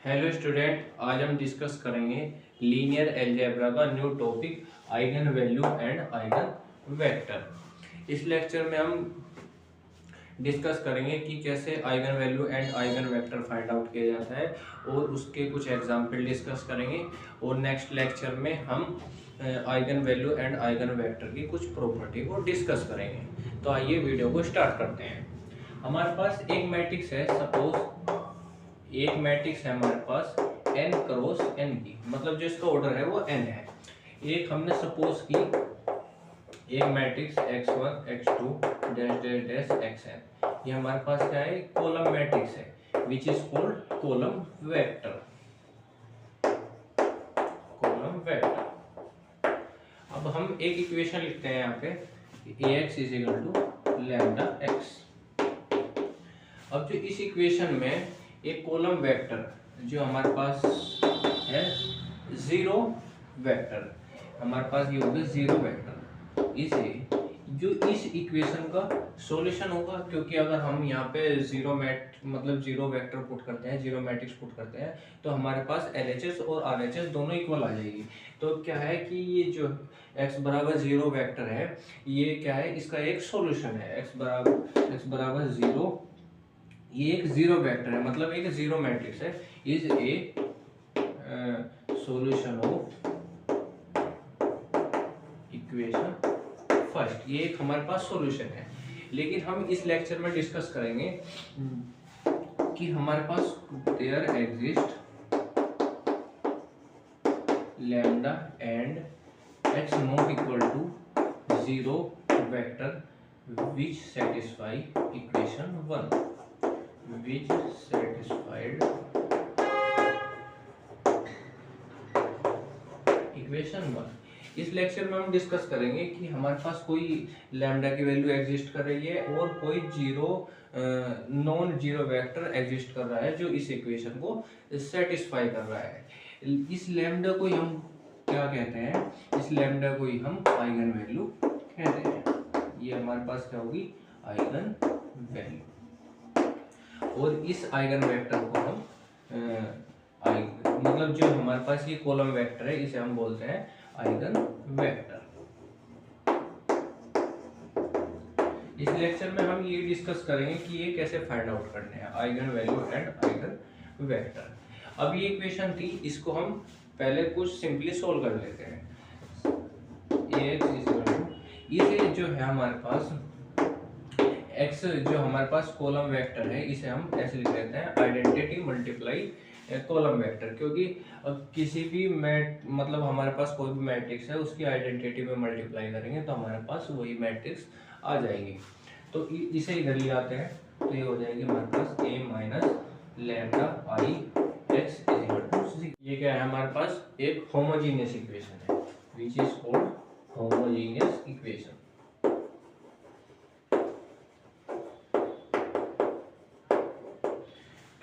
Hello student, आज हम discuss करेंगे लीनियर अलजेब्रा का new topic eigen value and eigen vector. इस लेक्चर में हम डिस्कस करेंगे कि कैसे eigen value and eigen vector find out किया जाता है और उसके कुछ एग्जांपल डिस्कस करेंगे। और नेक्स्ट लेक्चर में हम eigen value and eigen vector की कुछ प्रॉपर्टी को डिस्कस करेंगे। तो आइए वीडियो को स्टार्ट करते हैं। हमारे पास एक मैट्रिक्स है, सपोज एक मैट्रिक्स है हमारे पास n क्रॉस n की, मतलब जो इसका ऑर्डर है वो n है। एक हमने सपोज की एक matrix x1 x2 dash dash dash xn, ये हमारे पास क्या है, कॉलम मैट्रिक्स है which is called column vector. Column vector. अब हम एक इक्वेशन लिखते हैं यहाँ पे, ax is equal to lambda x। अब जो इस इक्वेशन में एक कॉलम वेक्टर जो हमारे पास है जीरो वेक्टर, हमारे पास ये होगा जीरो वेक्टर, इसे जो इस इक्वेशन का सॉल्यूशन होगा, क्योंकि अगर हम यहाँ पे जीरो वेक्टर पुट करते हैं, जीरो मैट्रिक्स पुट करते हैं, तो हमारे पास LHS और RHS दोनों इक्वल आ जाएगी। तो क्या है कि ये जो x बराबर जीरो वेक्टर है, ये क्या है, इसका एक सॉल्यूशन है। x बराबर जीरो, ये एक जीरो वेक्टर है, मतलब एक जीरो मैट्रिक्स है, is a solution of equation first. ये एक हमारे पास सॉल्यूशन है। लेकिन हम इस लेक्चर में डिस्कस करेंगे कि हमारे पास there exist lambda and x not equal to zero vector which satisfy equation one, which satisfied equation one. इस लेक्चर में हम डिस्कस करेंगे कि हमारे पास कोई लैम्डा की वैल्यू एग्जिस्ट कर रही है और कोई zero non zero vector exist कर रहा है जो इस इक्वेशन को सेटिस्फाई कर रहा है। इस लैम्डा को हम क्या कहते हैं, इस लैम्डा को ही हम आइगन वैल्यू कहते हैं। ये हमारे पास क्या होगी, आइगन वैल्यू। और इस आइगन वेक्टर को हम मतलब जो हमारे पास ये कॉलम वेक्टर है, इसे हम बोलते हैं आइगन वेक्टर। इस लेक्चर में हम ये डिस्कस करेंगे कि ये कैसे फाइंड आउट करने हैं eigen value and eigen vector. अब ये इक्वेशन थी, इसको हम पहले कुछ सिंपली सोल्व कर लेते हैं। इसे जो है हमारे पास x जो हमारे पास कॉलम वेक्टर है, इसे हम ऐसे लिख लेते हैं आइडेंटिटी मल्टीप्लाई कॉलम वेक्टर। क्योंकि किसी भी मतलब हमारे पास कोई भी मैट्रिक्स है, उसकी आइडेंटिटी में मल्टीप्लाई करेंगे तो हमारे पास वही मैट्रिक्स आ जाएगी। तो इसे इधर ले आते हैं, तो ये हो जाएगी हमारे पास a minus lambda I x is equal to 6। ये क्या है, हमारे पास एक होमोजीनियस इक्वेशन है which is called homogeneous equation.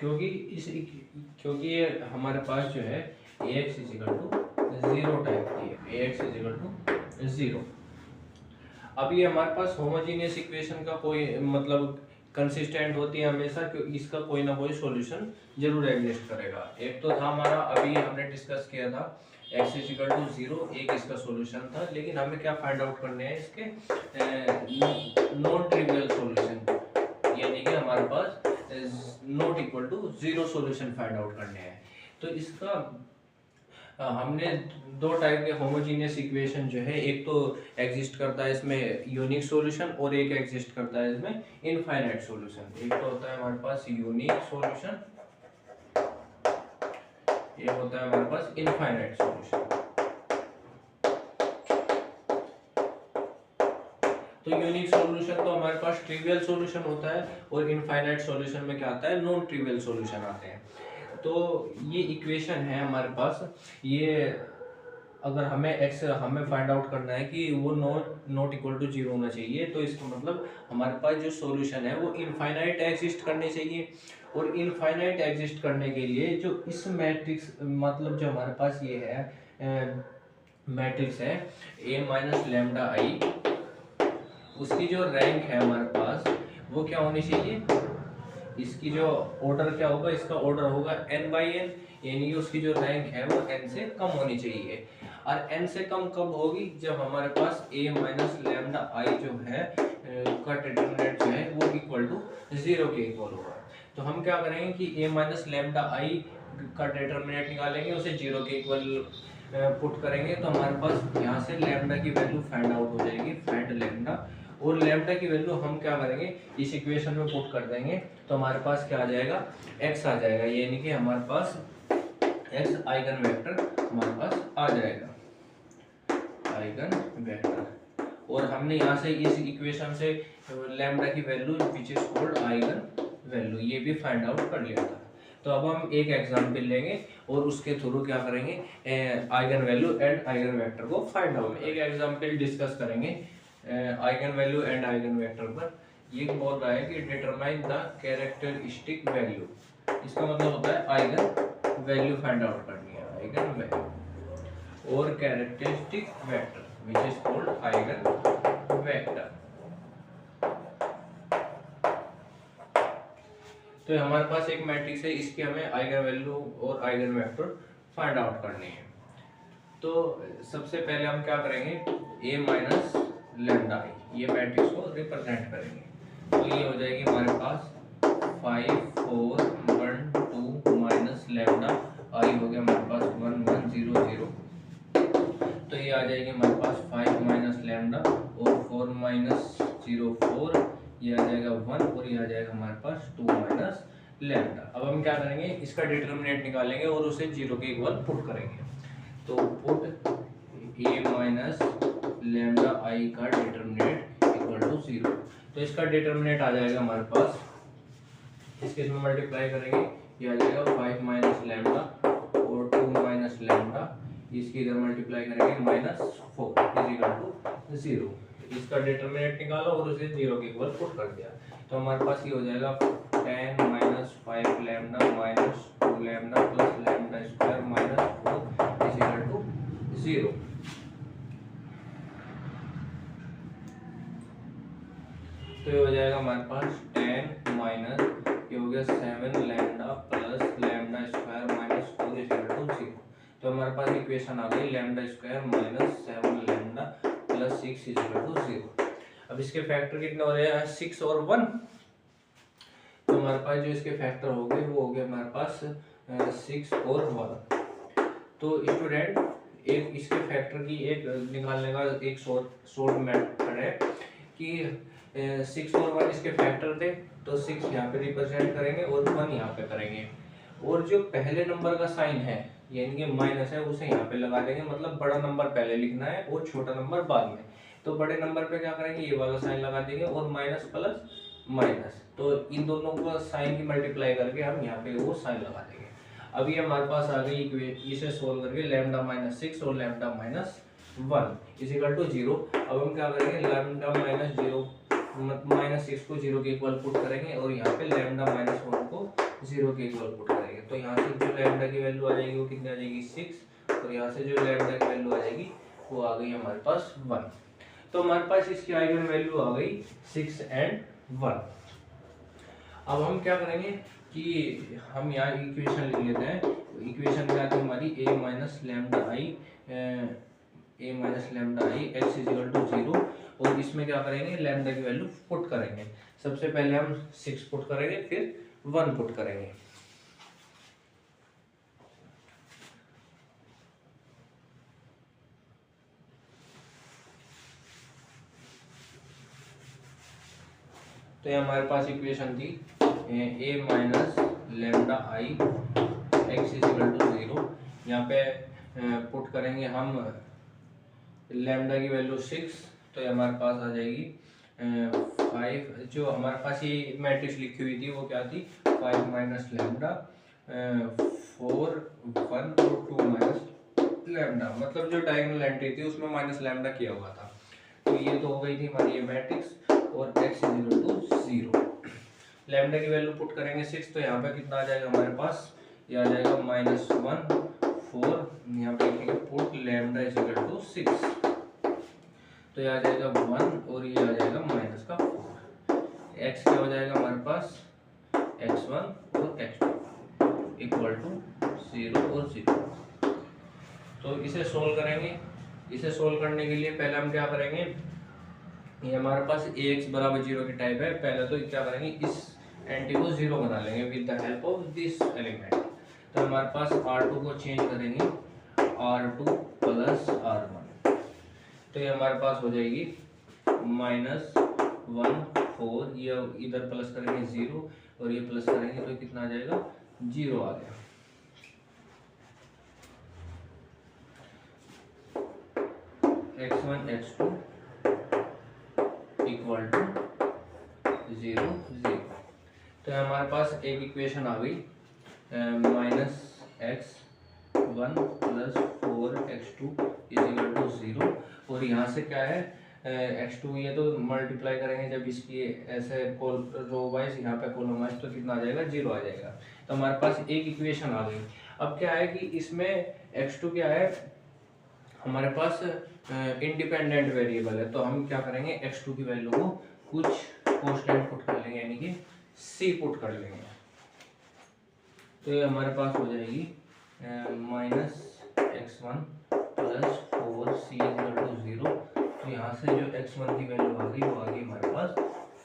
क्योंकि ये हमारे पास जो है ax is equal to zero type की है, ax is equal to zero. अब ये हमारे पास होमोजीनियस इक्वेशन का कोई मतलब कंसिस्टेंट होती है हमेशा, क्योंकि इसका कोई ना कोई सॉल्यूशन जरूर एग्जिस्ट करेगा। एक तो था हमारा, अभी हमने डिस्कस किया था x is equal to zero, एक इसका सॉल्यूशन था। लेकिन हमें क्या फाइंड आउट करने हैं, इसके नॉन ट्रिवियल सॉल्यूशन, यानी कि हमारे पास not equal to zero solution find out करने हैं। तो इसका हमने दो टाइप के होमोजीनियस इक्वेशन जो है, एक तो एग्जिस्ट करता है इसमें यूनिक सॉल्यूशन और एक एग्जिस्ट करता है इसमें इनफाइनाइट सॉल्यूशन। एक तो होता है हमारे पास यूनिक सॉल्यूशन, एक होता है हमारे पास इनफाइनाइट सॉल्यूशन। तो यूनिक सॉल्यूशन तो हमारे पास ट्रिवियल सॉल्यूशन होता है और इनफाइनाइट सॉल्यूशन में क्या आता है, नॉन ट्रिवियल सॉल्यूशन आते हैं। तो ये इक्वेशन है हमारे पास, ये अगर हमें फाइंड आउट करना है कि वो नॉट इक्वल टू जीरो होना चाहिए, तो इसका मतलब हमारे पास जो सॉल्यूशन है वो इनफाइनाइट एग्जिस्ट करने चाहिए। और इनफाइनाइट एग्जिस्ट करने के लिए जो इस मैट्रिक्स, मतलब जो हमारे पास ये है मैट्रिक्स है a माइनस लैम्डा आई, उसकी जो रैंक है हमारे पास वो क्या होनी चाहिए, इसकी जो ऑर्डर क्या होगा, इसका ऑर्डर होगा n बाई एन, यानी कि उसकी जो रैंक है वो n से कम होनी चाहिए। और n से कम कब होगी, जब हमारे पास a माइनस लैम्डा आई जो है का डिटरमिनेंट जो है वो इक्वल टू 0 के इक्वल होगा। तो हम क्या करेंगे कि a माइनस लैम्डा आई का डिटरमिनेंट निकालेंगे, उसे 0 के इक्वल पुट करेंगे, तो हमारे पास यहाँ से लैम्डा की वैल्यू फाइंड आउट हो जाएगी, फाइंड लैम्डा। और लैम्डा की वैल्यू हम क्या करेंगे, इस इक्वेशन में पुट कर देंगे, तो हमारे पास क्या आ जाएगा, x आ जाएगा, यानी कि हमारे पास x आइगन वेक्टर हमारे पास आ जाएगा, आइगन वेक्टर। और हमने यहाँ से इस इक्वेशन से लैम्डा की value which is called eigen value ये भी फाइंड आउट कर लिया था। तो अब हम एक एग्जांपल लेंगे और उसके थ्रू क्या करेंगे, eigen value and eigen vector को फाइंड आउट। एक एग्जांपल डिस्कस करेंगे eigen value and eigen vector पर। ये बोल रहा है कि डिटरमाइन द कैरेक्टरिस्टिक वैल्यू, इसका मतलब होता है आइगन वैल्यू फाइंड आउट करनी है, आइगन वैल्यू और characteristic vector which is called eigen vector. तो हमारे पास एक मैट्रिक्स है, इसके हमें आइगन वैल्यू और आइगन वेक्टर फाइंड आउट करने हैं। तो सबसे पहले हम क्या करेंगे, a माइनस लैम्डा आई, ये मैट्रिक्स को रिप्रेजेंट करेंगे। तो ये हो जाएगी हमारे पास 5 4 1 2 माइनस लैम्डा आई हो गया हमारे पास 1 1 0 0। तो ये आ जाएगी हमारे पास 5 माइनस लैम्डा और 4 माइनस 0 4, ये आ जाएगा 1 और ये आ जाएगा हमारे पास 2 माइनस लैम्डा। अब हम क्या करेंगे, इसका डिटरमिनेंट निकालेंगे और उसे 0 के इक्वल पुट करेंगे। तो पुट a माइनस लैम्डा आई का डिटरमिनेंट इक्वल टू 0। तो इसका डिटरमिनेंट आ जाएगा हमारे पास, इसके इसमें मल्टीप्लाई करेंगे, ये आ जाएगा 5 माइनस लैम्डा और 2 माइनस लैम्डा, इसकी इधर मल्टीप्लाई करेंगे माइनस 4 इज इक्वल टू 0। इसका डिटरमिनेंट निकाला और उसे 0 के इक्वल पुट कर दिया। तो हमारे पास ये हो जाएगा 10 minus 5 lambda minus 2 lambda plus lambda square minus 4 is equal to 0। तो ये हो जाएगा हमारे पास 10 माइनस ये हो गया 7 lambda plus lambda square minus 4 is equal to 0। तो हमारे पास इक्वेशन आ गई lambda square minus 7 lambda plus 6 is equal to 0। अब इसके फैक्टर कितने हो रहे हैं, 6 और 1। तो हमारे पास जो इसके फैक्टर हो गए वो हो गए हमारे पास 6 और 1। तो स्टूडेंट एक इसके फैक्टर की एक निकालने का एक शॉर्ट मेथड है कि 6 और 1 इसके फैक्टर थे, तो 6 यहाँ पे रिप्रेजेंट करेंगे और 1 यहाँ पे करेंगे, और जो पहले नंबर का साइन है यानी कि माइनस है उसे यहाँ पे लगा देंगे, मतलब बड़ा नंबर पहले लिखना है और छोटा नंबर बाद में। तो बड़े नंबर पे क्या करेंगे, ये वाला साइन लगा देंगे और माइनस प्लस माइनस, तो इन दोनों को साइन की मल्टीप्लाई करके हम यहाँ पे वो साइन लगा देंगे। अभी हमारे पास आ गई, इसे सोल्व करके लैम्डा माइनस 6 और lambda minus 1 is equal to 0। अब हम क्या करेंगे, लैम्डा माइनस 0 माइनस 6 को 0 के इक्वल पुट करेंगे और यहाँ पे लैम्डा माइनस 1 को 0 के इक्वल पुट करेंगे। तो यहाँ से जो लैम्डा की वैल्यू आ जाएगी वो कितनी आ जाएगी 6, और यहाँ से जो लैम्डा की वैल्यू आ जाएगी वो आ गई हमारे पास 1। तो हमारे पास इसकी आइगन वैल्यू आ गई 6 एंड 1। अब हम क्या करेंगे कि हम यहाँ इक्वेशन लिख लेते हैं। इक्वेशन क्या थी हमारी, a minus lambda I x is equal to 0, और इसमें क्या करेंगे लैम्डा की वैल्यू पुट करेंगे। सबसे पहले हम 6 पुट करेंगे फिर 1 पुट करेंगे। तो ये हमारे पास इक्वेशन थी a minus lambda I x is equal to 0। यहाँ पे पुट करेंगे हम लैम्डा की वैल्यू 6, तो ये हमारे पास आ जाएगी 5। जो हमारे पास ये मैट्रिक्स लिखी हुई थी वो क्या थी, 5 माइनस लैम्डा 4 1 और 2 माइनस लैम्डा, मतलब जो डायगोनल एंट्री थी उसमें माइनस लैम्डा किया हुआ था। तो ये तो हो गई थी हमारी ये मैट्रिक्स, और x is equal to 0। Lambda की वैल्यू पुट करेंगे 6, तो यहाँ पे कितना आ जाएगा हमारे पास, ये आ जाएगा -1 4, यहाँ पे लिखेंगे put lambda is equal to 6, तो ये आ जाएगा 1 और ये आ जाएगा माइनस का 4। x क्या हो जाएगा हमारे पास x1 और x2 इक्वल टू 0 और 0। तो इसे सोल्व करेंगे। इसे सोल्व करने के लिए पहले हम क्या करेंगे, ये हमारे पास ax बराबर 0 की टाइप है। पहले तो क्या करेंगे, इस एंटी को 0 बना लेंगे with the help of this element. तो हमारे पास R2 को चेंज करेंगे R2 प्लस R1, तो ये हमारे पास हो जाएगी -1 4, ये इधर प्लस करेंगे 0 और ये प्लस करेंगे तो कितना आ जाएगा, 0 आ गया। x1 x2 equal to 0 0। तो हमारे पास एक इक्वेशन आ गई, -x1 plus 4x2 equal to 0। और यहाँ से क्या है, x2 ये तो मल्टीप्लाई करेंगे जब इसकी ऐसे रो वाइज, यहाँ पे कॉलम वाइज, तो कितना आ जाएगा, 0 आ जाएगा। तो हमारे पास एक इक्वेशन आ गई। अब क्या है कि इसमें x2 क्या है, हमारे पास इंडिपेंडेंट वेरिएबल है। तो हम क्या करेंगे, x2 की वैल्यू को कुछ कांस्टेंट पुट कर लेंगे, यानी कि c पुट कर लेंगे। तो ये हमारे पास हो जाएगी -x1 plus 4c equal to 0। तो यहाँ से जो x1 की वैल्यू आ गई वो आ गई हमारे पास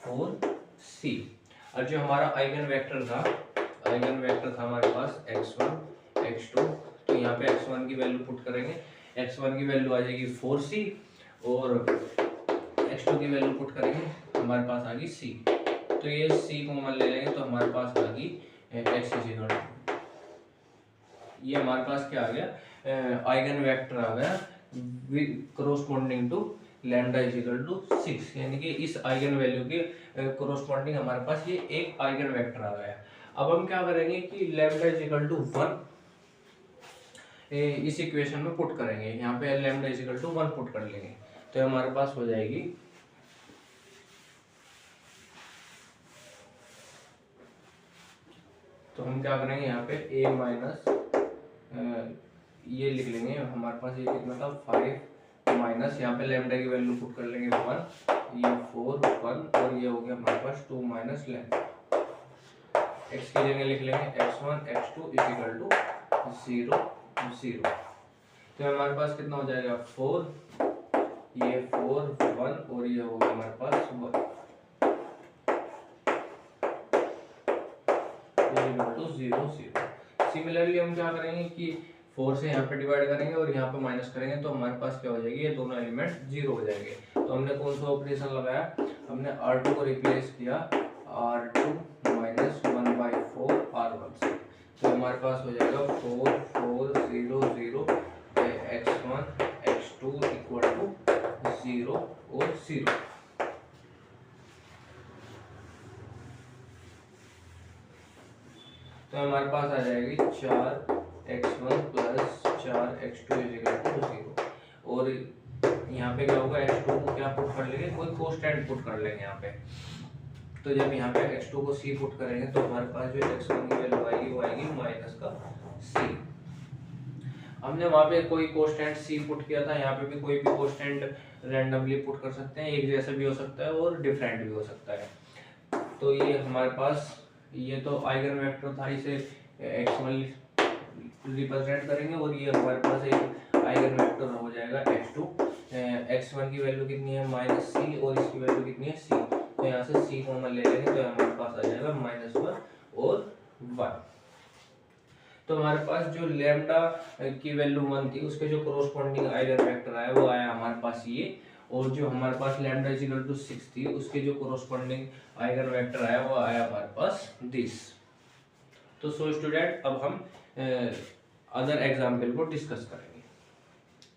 4c। और जो हमारा आइगन वेक्टर था हमारे पास x1 x2। तो यहाँ पे x1 की वैल्यू पुट करेंगे, x1 की वैल्यू आ जाएगी 4c और x2 की वैल्यू पुट करेंगे, हमारे पास आ गई c। तो ये c कॉमन ले लेंगे तो हमारे पास आ गई x इक्वल टू, ये हमारे पास क्या आ गया, आइगन वेक्टर आ गया corresponding to lambda equal to 6, यानी कि इस आइगन वैल्यू के कोरोस्पोंडिंग हमारे पास ये एक आइगन वेक्टर आ गया। अब हम क्या करेंगे कि लैम्डा इक्वल टू 1 इस इक्वेशन में पुट करेंगे, यहाँ पे लैम्डा इक्वल टू 1 पुट कर लेंगे। तो हमारे पास हो जाएगी तो हम क्या करेंगे, यहाँ पे a माइनस ये लिख लेंगे, हमारे पास ये कितना था 5 माइनस, यहाँ पे लैम्डा की वैल्यू पुट कर लेंगे 1, ये 4 1 और ये हो गया हमारे पास 2 माइनस लैम्डा। x की जगह लिख लेंगे x1 x2 इक्वल टू 0 0। तो हमारे पास कितना हो जाएगा 4, ये 4 1 और ये हो गया हमारे पास 1 तो 0 0। सिमिलरली हम क्या करेंगे कि 4 से यहाँ पे डिवाइड करेंगे और यहाँ पे माइनस करेंगे तो हमारे पास क्या हो जाएगी, ये दोनों एलिमेंट 0 हो जाएंगे। तो हमने कौन सा ऑपरेशन लगाया, हमने R2 को रिप्लेस किया R2 माइनस 1/4 R1 से। तो हमारे पास हो जाएगा 4 4 0 0 x1 x2 इक्वल टू 0 और 0। तो हमारे पास आ जाएगी 4x1 plus 4x2 equal to 0। और यहाँ पे क्या होगा, x2 को क्या पुट कर लेंगे, कोई कांस्टेंट पुट कर लेंगे यहाँ पे। तो जब यहाँ पे x2 को c पुट करेंगे तो हमारे पास जो x1 की वैल्यू आएगी वो आएगी माइनस का c। हमने वहाँ पे कोई कांस्टेंट c पुट किया था, यहाँ पे भी कोई भी कांस्टेंट रैंडमली पुट कर सकते हैं, एक जैसा भी हो सकता है और डिफरेंट भी हो सकता है। तो ये हमारे पास ये तो आइगन वेक्टर था, इसे x1 रिप्रेजेंट करेंगे और ये हमारे पास एक आइगन वेक्टर हो जाएगा x2। x1 की वैल्यू कितनी है -c और इसकी वैल्यू कितनी है c। तो यहाँ से c कॉमन ले लेंगे तो हमारे पास आ जाएगा -1 और 1। तो हमारे पास जो लैम्डा की वैल्यू 1 थी उसके जो कोरोस्पोंडिंग आइगन वेक्टर आया वो आया हमारे पास ये, और जो हमारे पास लैम्डा इक्वल टू 6 थी उसके जो कोरोस्पोंडिंग आइगन वेक्टर आया वो आया हमारे पास दिस। तो सो स्टूडेंट अब हम अदर एग्जाम्पल को डिस्कस करेंगे।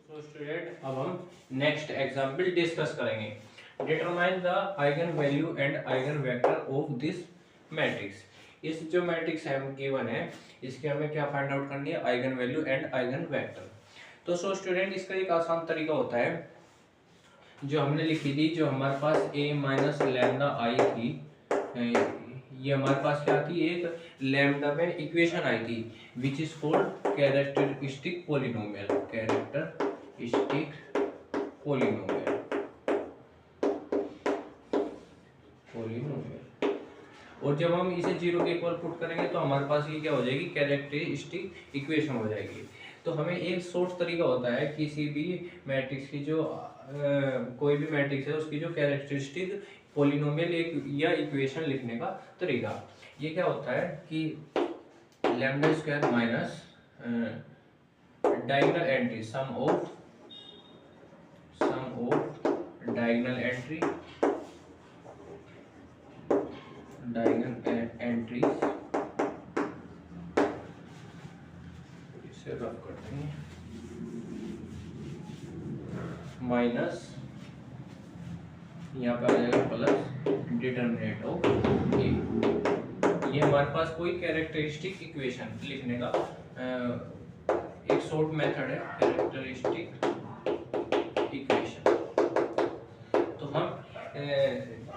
सो स्टूडेंट अब हम नेक्स्ट एग्जाम्पल डिस्कस करेंगे। Determine the eigen value and eigen vector of this matrix. इस जो मैट्रिक्स है गिवन है इसके हमें क्या फाइंड आउट करनी है, eigen value and eigen vector. तो सो स्टूडेंट इसका एक आसान तरीका होता है जो हमने लिखी थी, जो हमारे पास a माइनस लैम्डा आई थी, ये हमारे पास क्या थी, एक लैम्डा में इक्वेशन आई थी विच is called characteristic polynomial. Characteristic polynomial और जब हम इसे 0 के इक्वल पुट करेंगे तो हमारे पास ये क्या हो जाएगी, कैरेक्टरिस्टिक इक्वेशन हो जाएगी। तो हमें एक शॉर्ट तरीका होता है किसी भी मैट्रिक्स की जो कोई भी मैट्रिक्स है उसकी जो कैरेक्टरिस्टिक पॉलिनोमियल एक या इक्वेशन लिखने का तरीका। ये क्या होता है कि lambda square minus diagonal entry sum of diagonal entries, इसे रफ करते हैं, माइनस यहाँ पे आ जाएगा प्लस डिटरमिनेंट ऑफ ए। ये हमारे पास कोई कैरेक्टरिस्टिक इक्वेशन लिखने का एक शॉर्ट मेथड है, कैरेक्टरिस्टिक इक्वेशन। तो हम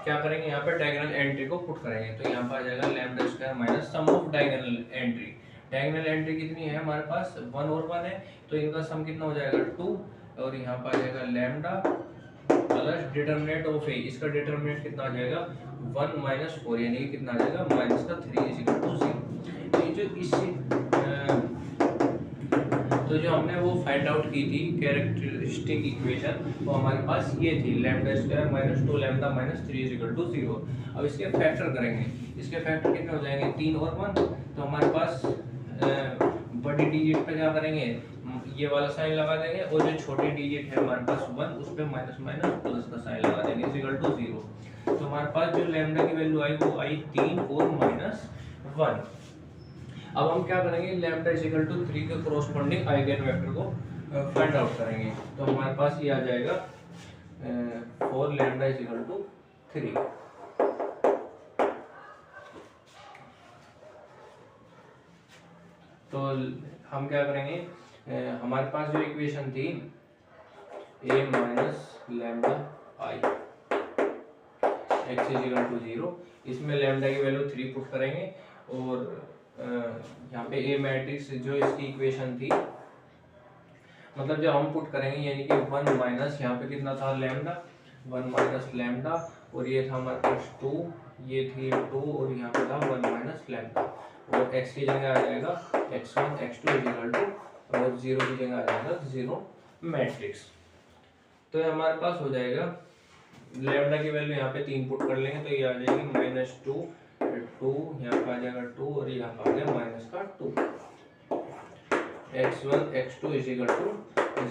क्या करेंगे, यहाँ पे डायगोनल एंट्री को पुट करेंगे। तो यहाँ पर आ जाएगा lambda square minus sum of diagonal entry. Diagonal entry कितनी है हमारे पास, 1 और 1 है, तो इनका सम कितना हो जाएगा 2, और यहाँ पर आ जाएगा लैम्डा प्लस डिटरमिनेंट ऑफ ए। इसका डिटरमिनेंट कितना आ जाएगा 1 माइनस 4, यानी कि कितना आ जाएगा माइनस का 3 इज इक्वल टू 0। तो ये जो इस तो जो हमने वो फाइंड आउट की थी कैरेक्टरिस्टिक इक्वेशन, वो हमारे पास ये थी lambda square minus 2 lambda minus 3 is equal to 0। अब इसके फैक्टर करेंगे, इसके फैक्टर कितने हो जाएंगे 3 और 1। तो हमारे पास बड़ी डिजिट पे क्या करेंगे, ये वाला साइन लगा देंगे, और जो छोटी डिजिट है हमारे पास 1 उस पे माइनस माइनस प्लस का साइन लगा देंगे इज इक्वल टू 0। तो हमारे पास जो लैम्डा की वैल्यू आई वो आई 3 और माइनस 1। अब हम क्या करेंगे, लैम्डा इज इक्वल टू 3 के कोरोस्पोंडिंग आइगन वेक्टर को फाइंड आउट करेंगे। तो हमारे पास ये आ जाएगा 4 लैम्डा इज इक्वल टू 3। तो हम क्या करेंगे, हमारे पास जो इक्वेशन थी a minus lambda I x is equal to 0, इसमें लैम्डा की वैल्यू 3 पुट करेंगे, और यहाँ पे ए मैट्रिक्स जो इसकी इक्वेशन थी, मतलब जब हम पुट करेंगे यानी कि 1 माइनस यहाँ पे कितना था लैम्डा, 1 माइनस लैम्डा, और ये था हमारे पास 2, ये थी 2, और यहाँ पे था 1 माइनस लैम्डा, और x की जगह आ जाएगा x1 x2 is equal to, और 0 की जगह आ जाएगा 0 मैट्रिक्स। तो हमारे पास हो जाएगा लैम्डा की वैल्यू यहाँ पे 3 पुट कर लेंगे, तो ये आ जाएगी -2, 2 यहाँ पे आ जाएगा 2, और यहाँ पे आ गया माइनस का 2, x1 x2 is equal to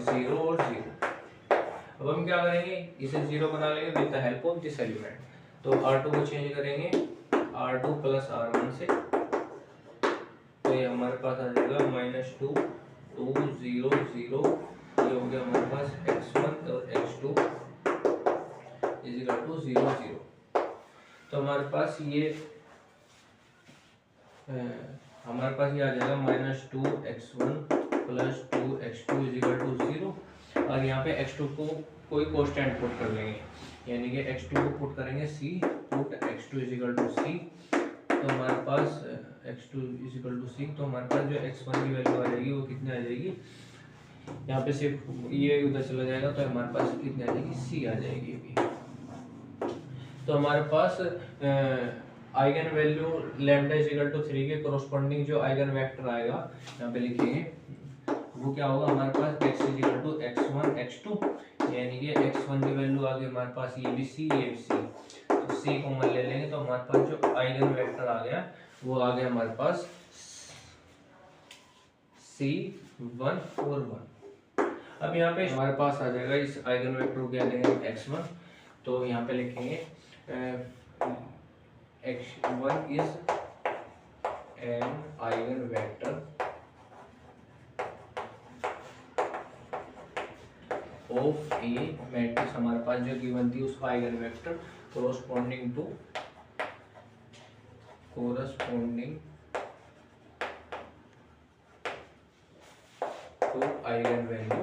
0 और 0। अब हम क्या करेंगे, इसे 0 बना लेंगे with the help of this element. तो R2 को चेंज करेंगे R2 प्लस R1 से, तो ये हमारे पास आ जाएगा -2 2 0 0, ये हो गया हमारे पास x1 और x2 इज इक्वल टू 0 0। तो हमारे पास ये आ जाएगा -2 x1 plus 2 x2 is equal to 0, और यहाँ पे x2 को कोई कांस्टेंट पुट कर लेंगे, यानी कि x2 को पुट करेंगे c, put x2 is equal to c। तो हमारे पास x2 is equal to c, तो हमारे पास जो x1 की वैल्यू आ जाएगी वो कितनी आ जाएगी, यहाँ पे सिर्फ ये उधर चला जाएगा, तो हमारे पास कितनी आ जाएगी c आ जाएगी अभी। तो हमारे पास eigen value lambda is equal to 3 के कोरोस्पोंडिंग जो आइगन वेक्टर आएगा यहाँ पे लिखेंगे, वो क्या होगा हमारे पास x is equal to x1 x2, यानी कि x1 की वैल्यू आ गई हमारे पास ये भी c, ये भी c, तो c कॉमन ले लेंगे, तो हमारे पास जो आइगन वेक्टर आ गया वो आ गया हमारे पास c1 और 1। अब यहाँ पे हमारे पास आ जाएगा इस आइगन वेक्टर को क्या देंगे x1, तो यहाँ पे लिखेंगे x1 is an eigenvector of a matrix, हमारे पास जो गिवन थी उसका eigen vector corresponding to eigen value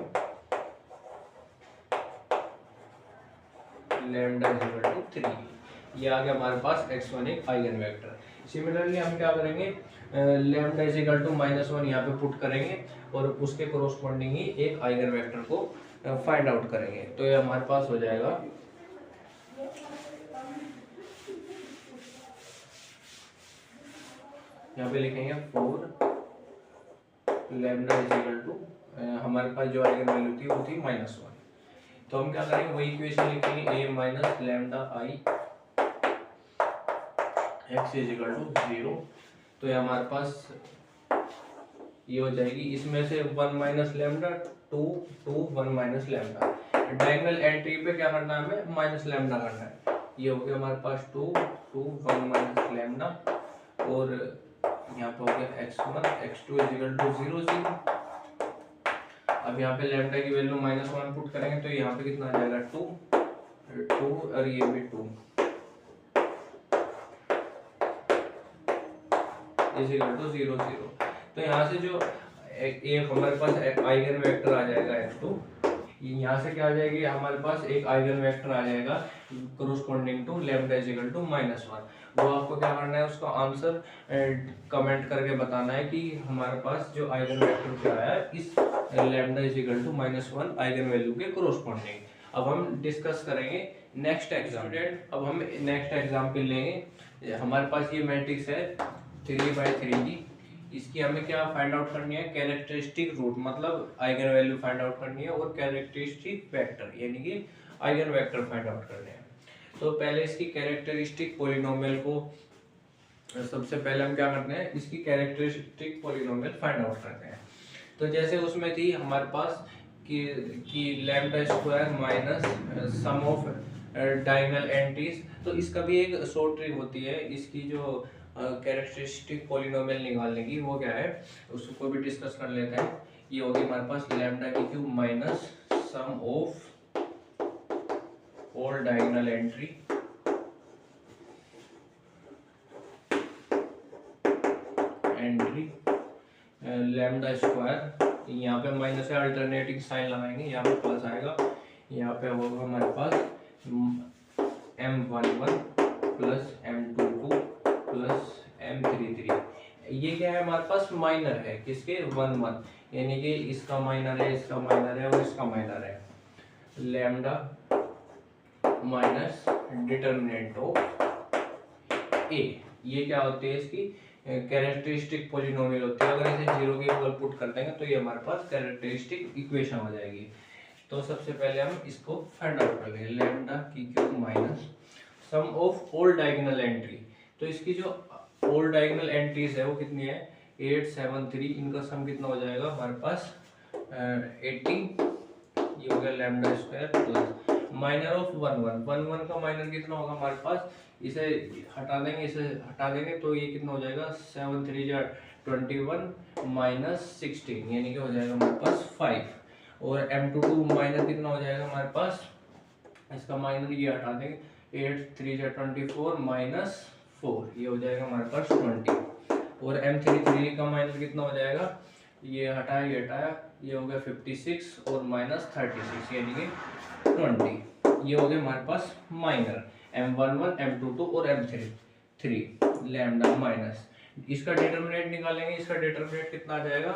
lambda is equal to 3। ये आ गया हमारे पास x1 एक आइगन वेक्टर। सिमिलरली हम क्या करेंगे, लैम्डा इज इक्वल टू -1 यहाँ पे पुट करेंगे, और उसके कोरोस्पोंडिंग ही एक आइगन वेक्टर को फाइंड आउट करेंगे। तो ये हमारे पास हो जाएगा यहाँ पे लिखेंगे 4 लैम्डा इज इक्वल टू, हमारे पास जो आइगन वैल्यू थी वो थी -1। तो हम क्या करेंगे, वही इक्वेशन लिखेंगे a minus lambda I x is equal to 0। तो ये हमारे पास ये हो जाएगी, इसमें से 1 minus lambda 2 2 1 minus lambda, diagonal entry पे क्या करना है, हमें माइनस लैम्डा करना है। ये हो गया हमारे पास 2 2 1 माइनस लैम्डा, और यहाँ पे हो गया x1 x2 is equal to 0 0। अब यहाँ पे लैम्डा की वैल्यू -1 पुट करेंगे तो यहाँ पे कितना आ जाएगा 2 2 और ये भी 2 इज इक्वल टू 0 0। तो यहाँ से जो एक हमारे पास आइगन वेक्टर आ जाएगा x2, यहाँ से क्या आ जाएगी, हमारे पास एक आइगन वेक्टर आ जाएगा corresponding to lambda is equal to -1। वो आपको क्या करना है, उसका आंसर कमेंट करके बताना है कि हमारे पास जो आइगन वेक्टर क्या है इस lambda is equal to -1 eigen value के कोरोस्पोंडिंग। अब हम डिस्कस करेंगे नेक्स्ट एग्जाम। अब हम नेक्स्ट एग्जाम्पल लेंगे। हमारे पास ये मैट्रिक्स है 3x3 की, इसकी हमें क्या फाइंड आउट करनी है, कैरेक्टरिस्टिक रूट, मतलब आइगन वैल्यू फाइंड आउट करनी है, और कैरेक्टरिस्टिक वेक्टर यानी कि आइगन वेक्टर फाइंड आउट करने हैं। तो पहले इसकी कैरेक्टरिस्टिक पॉलिनोमियल को, सबसे पहले हम क्या करते हैं, इसकी कैरेक्टरिस्टिक पॉलिनोमियल फाइंड आउट करते हैं। तो जैसे उसमें थी हमारे पास कि lambda square minus sum of diagonal entries, तो इसका भी एक शॉर्ट ट्रिक होती है इसकी जो कैरेक्टरिस्टिक पॉलिनोमियल निकालने की, वो क्या है उसको भी डिस्कस कर लेते हैं। ये होगी हमारे पास लैम्डा की cube minus sum of all diagonal entry lambda square, यहाँ पे माइनस है, अल्टरनेटिंग साइन लगाएंगे, यहाँ पे प्लस आएगा, यहाँ पे होगा हमारे पास m11 plus m22 plus m33। ये क्या है, हमारे पास माइनर है, किसके 1 1, यानी कि इसका माइनर है, इसका माइनर है और इसका माइनर है। लैम्डा माइनस डिटर्मिनेंट ऑफ ए, ये क्या होती है, इसकी कैरेक्टरिस्टिक पॉलिनोमियल होती है। अगर इसे 0 के इक्वल पुट कर देंगे तो ये हमारे पास कैरेक्टरिस्टिक इक्वेशन हो जाएगी। तो सबसे पहले हम इसको फाइंड आउट कर लेंगे, लैम्डा की cube minus sum of all diagonal entry. तो इसकी जो ऑल डायगोनल एंट्रीज है वो कितनी है, 8 7 3, इनका सम कितना हो जाएगा हमारे पास 18। ये हो गया lambda square plus minor of 1 1 1 का माइनर कितना होगा हमारे पास, इसे हटा देंगे, इसे हटा देंगे तो ये कितना हो जाएगा 7 3 21 माइनस 16, यानी कि हो जाएगा हमारे पास 5। और m22 माइनर कितना हो जाएगा हमारे पास, इसका माइनर ये हटा देंगे, 8 3 24 माइनस 4, ये हो जाएगा हमारे पास 20। और m33 का माइनर कितना हो जाएगा, ये हटाया ये हटाया, ये हो गया 56 और माइनस 36, यानी कि 20। ये हो गया हमारे पास माइनर m11 m22 और m33 लैम्डा माइनस। इसका डिटरमिनेंट निकालेंगे, इसका डिटरमिनेंट कितना आ जाएगा,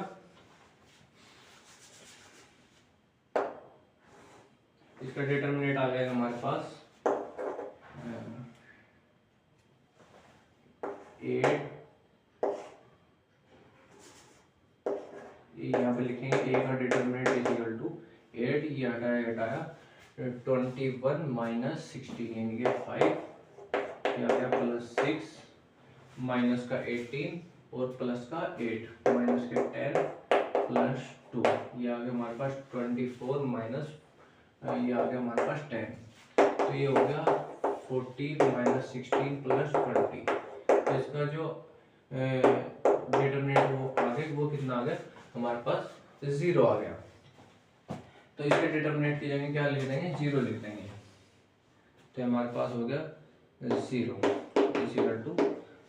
इसका डिटरमिनेंट आ जाएगा हमारे पास 8, यहाँ पे लिखेंगे a का डिटरमिनेंट इज इक्वल टू 8, ये हटाया 21 माइनस 16, यानी कि 5, ये आ गया प्लस 6 माइनस का 18 और प्लस का 8 माइनस के 10 प्लस 2, ये आ गया हमारे पास 24 माइनस, ये आ गया हमारे पास 10। तो ये हो गया 40 माइनस 16 प्लस 20। तो इसका जो डिटरमिनेंट वो आ गया, वो कितना आ गया हमारे पास 0 आ गया। तो इसके डिटरमिनेंट की जगह क्या लिख देंगे, 0 लिख देंगे। तो हमारे पास हो गया 0 इक्वल टू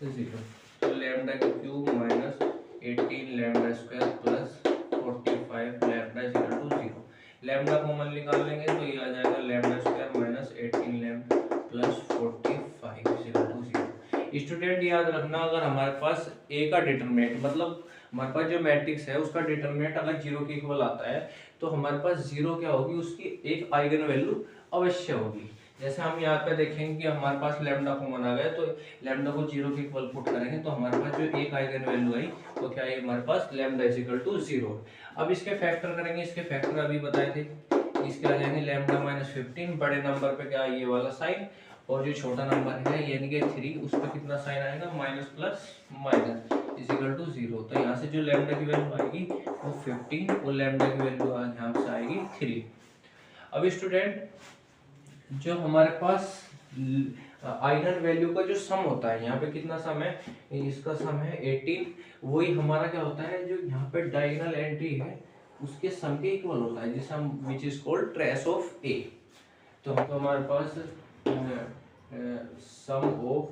0। तो लैम्डा की cube minus 18 lambda square plus 45 lambda equal to 0। Lambda common निकाल लेंगे तो ये आ जाएगा lambda square minus 18 lambda plus 45 equal to 0। Student याद रखना, अगर हमारे पास ए का डिटरमिनेंट, मतलब हमारे पास जो मैट्रिक्स है उसका डिटरमिनेंट अगर 0 के इक्वल आता है तो हमारे पास 0 क्या होगी, उसकी एक आइगन वैल्यू अवश्य होगी। जैसे हम यहाँ पे देखेंगे कि हमारे पास लैम्डा कॉमन आ गया, तो लैम्डा को 0 के इक्वल पुट करेंगे तो हमारे पास जो एक आइगन वैल्यू आई वो क्या है हमारे पास लैम्डा इज इक्वल टू 0। अब इसके फैक्टर करेंगे, इसके फैक्टर अभी बताए थे, इसके आ जाएंगे लैम्डा माइनस 15, बड़े नंबर पे क्या ये वाला साइन, और जो छोटा नंबर है यानी कि 3 उस पर कितना साइन आएगा minus plus minus is equal to 0। तो यहाँ से जो लैम्डा की वैल्यू आएगी वो 15 और लैम्डा की वैल्यू यहाँ से आएगी 3। अब स्टूडेंट जो हमारे पास आइगन वैल्यू का जो सम होता है, यहाँ पे कितना सम है, इसका सम है 18, वही हमारा क्या होता है जो यहाँ पे डायगोनल एंट्री है उसके सम के इक्वल होता है, जिसे हम which is called trace of A. तो हमारे पास sum of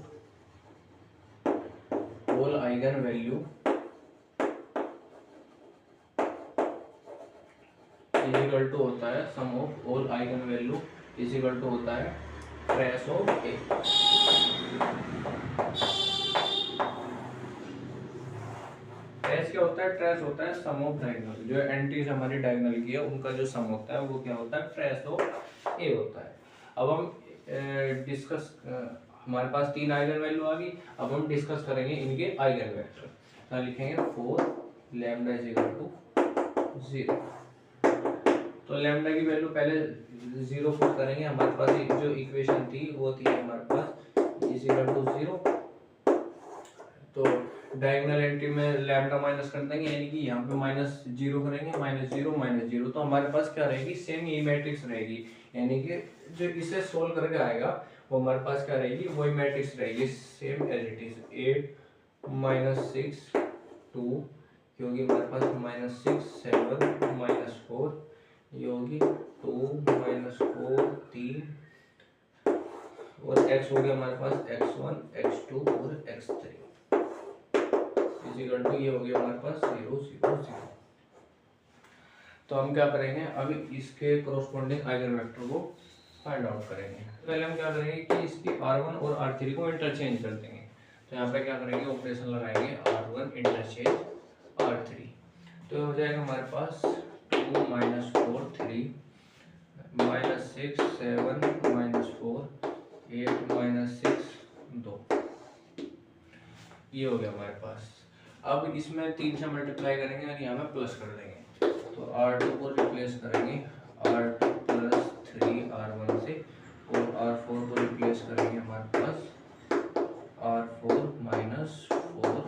all eigen value is equal to होता है sum of all eigen value is equal to होता है ट्रेस ऑफ ए। ट्रेस क्या होता है, ट्रेस होता है सम ऑफ डायगोनल, जो एंट्रीज हमारी डायगोनल की है उनका जो सम होता है वो क्या होता है ट्रेस ऑफ ए होता है। अब हम डिस्कस हमारे पास 3 आइगन वैल्यू आ गई, अब हम डिस्कस करेंगे इनके आइगन वेक्टर। तो लिखेंगे 4 लैम्डा इज इक्वल टू 0। तो लैम्डा की वैल्यू पहले 0 पुट करेंगे, हमारे पास जो इक्वेशन थी वो थी हमारे पास इज इक्वल टू 0। तो डायगोनल एंट्री में लैम्डा माइनस कर देंगे, यानी कि यहाँ पे माइनस 0 करेंगे, माइनस 0 माइनस 0, तो हमारे पास क्या रहेगी सेम ई मैट्रिक्स रहेगी, यानी कि जो इसे सोल्व करके आएगा वो हमारे पास क्या रहेगी वही मैट्रिक्स रहेगी same as it is 8 minus 6 2, क्योंकि हमारे पास माइनस 6 7 माइनस 4, ये होगी 2 माइनस 4 3, और x हो गया हमारे पास x1 x2 और x3 इक्वल टू ये हो गया हमारे पास 0 0 0। तो हम क्या करेंगे अभी इसके कोरोस्पोंडिंग आइगन वेक्टर को फाइंड आउट करेंगे। पहले हम क्या करेंगे कि इसकी R1 और R3 को इंटरचेंज कर देंगे। तो यहाँ पे क्या करेंगे ऑपरेशन लगाएंगे R1 इंटरचेंज R3, तो हो जाएगा हमारे पास 2 माइनस 4 3 माइनस 6 7 माइनस 4 8 माइनस 6 2, ये हो गया हमारे पास। अब इसमें 3 से मल्टीप्लाई करेंगे और यहाँ पे प्लस कर देंगे, तो R2 को रिप्लेस करेंगे R2 प्लस 3 R1 से, और R4 को रिप्लेस करेंगे हमारे पास R4 माइनस 4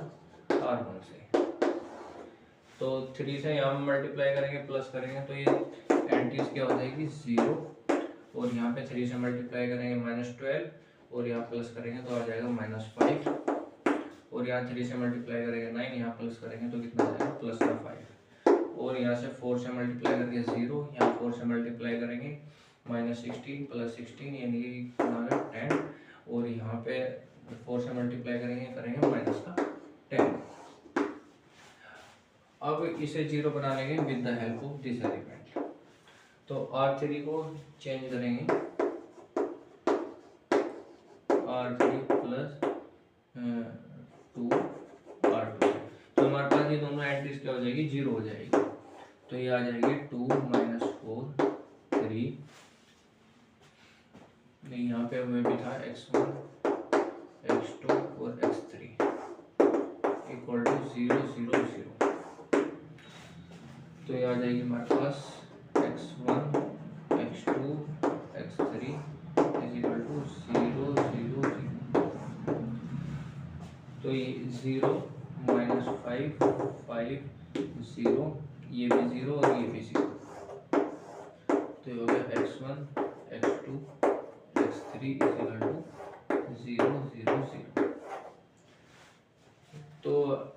R1 से। तो 3 से यहाँ मल्टीप्लाई करेंगे प्लस करेंगे तो ये एंट्रीज क्या हो जाएगी 0, और यहाँ पे 3 से मल्टीप्लाई करेंगे माइनस 12, और यहाँ प्लस करेंगे तो आ जाएगा माइनस 5, और यहाँ 3 से मल्टीप्लाई करेंगे 9, यहाँ प्लस करेंगे तो कितना आएगा प्लस का 5, और यहाँ से 4 से मल्टीप्लाई करके 0, यहाँ 4 से मल्टीप्लाई करेंगे माइनस 16 प्लस 16 यानी कि कितना आ 10, और यहाँ पे 4 से मल्टीप्लाई करेंगे माइनस का 10। अब इसे 0 बना लेंगे with the help of this element. तो R3 को चेंज करेंगे R3 प्लस 2 R2, तो हमारे पास ये दोनों एंट्रीज क्या हो जाएगी 0 हो जाएगी, तो ये आ जाएगी 2 माइनस 4 3, नहीं यहाँ पे हमें भी था x1 x2 और x3 इक्वल टू 0 0 0, तो ये आ जाएगी हमारे पास x1 x2 x3 is equal to 0 0 0, तो ये 0 माइनस 5 5 0, ये भी 0 और ये भी 0, तो ये हो गया x1 x2 x3 is equal to 0 0 0। तो